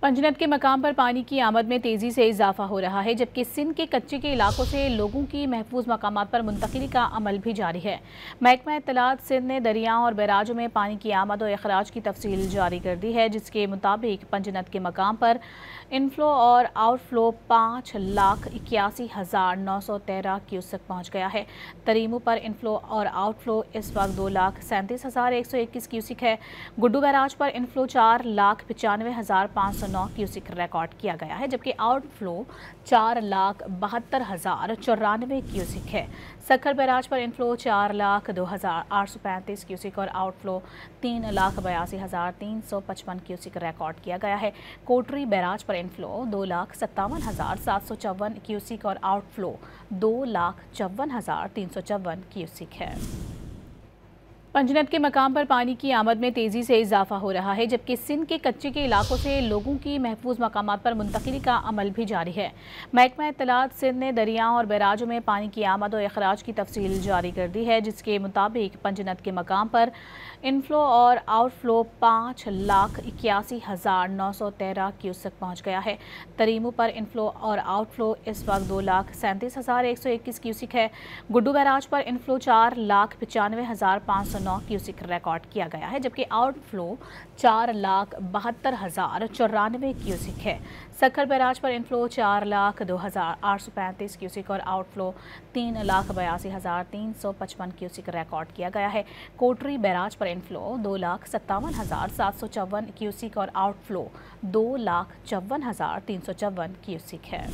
पंजनद के मकाम पर पानी की आमद में तेज़ी से इजाफा हो रहा है, जबकि सिंध के कच्चे के इलाकों से लोगों की महफूज मकामात पर मुंतकिली का अमल भी जारी है। महकमा इत्तलात सिंध ने दरियाओं और बैराजों में पानी की आमद और अखराज की तफसील जारी कर दी है, जिसके मुताबिक पंजनद के मकाम पर इनफ्लो और आउटफ्लो 5,81,913 क्यूसेक पहुँच गया है। तरीमू पर इनफ्लो और आउटफ्लो इस वक्त 2,37,121 क्यूसिक है। गुड्डू बैराज पर इनफ्लो 4,95,509 क्यूसिक रिकॉर्ड किया गया है, जबकि आउटफ्लो 4,72,094 क्यूसिक है। सक्खर बैराज पर इनफ्लो 4,02,835 क्यूसिक और आउटफ्लो 3,82,355 क्यूसिक रिकॉर्ड किया गया है। कोटरी बैराज पर इनफ्लो 2,57,754 क्यूसिक और आउटफ्लो 2,54,354 क्यूसिक है। पंजनद के मकाम पर पानी की आमद में तेज़ी से इजाफा हो रहा है, जबकि सिंध के कच्चे के इलाकों से लोगों की महफूज मकामात पर मुंतकिली का अमल भी जारी है। महकमा इत्तलात सिंध ने दरियाओं और बैराजों में पानी की आमद और अखराज की तफसील जारी कर दी है, जिसके मुताबिक पंजनद के मकाम पर इनफ्लो और आउटफ्लो 5,81,913 क्यूसेक पहुँच गया है। तरीमू पर इनफ्लो और आउटफ्लो इस वक्त 2,37,121 क्यूसिक है। गुड्डू बैराज पर इनफ्लो 4,95,509 क्यूसिक रिकॉर्ड किया गया है, जबकि आउटफ्लो 4,72,094 क्यूसिक है। सक्खर बैराज पर इनफ्लो 4,02,835 क्यूसिक और आउटफ्लो 3,82,355 क्यूसिक रिकॉर्ड किया गया है। कोटरी बैराज पर इनफ्लो 2,57,754 क्यूसिक और आउटफ्लो 2,54,354 क्यूसिक है।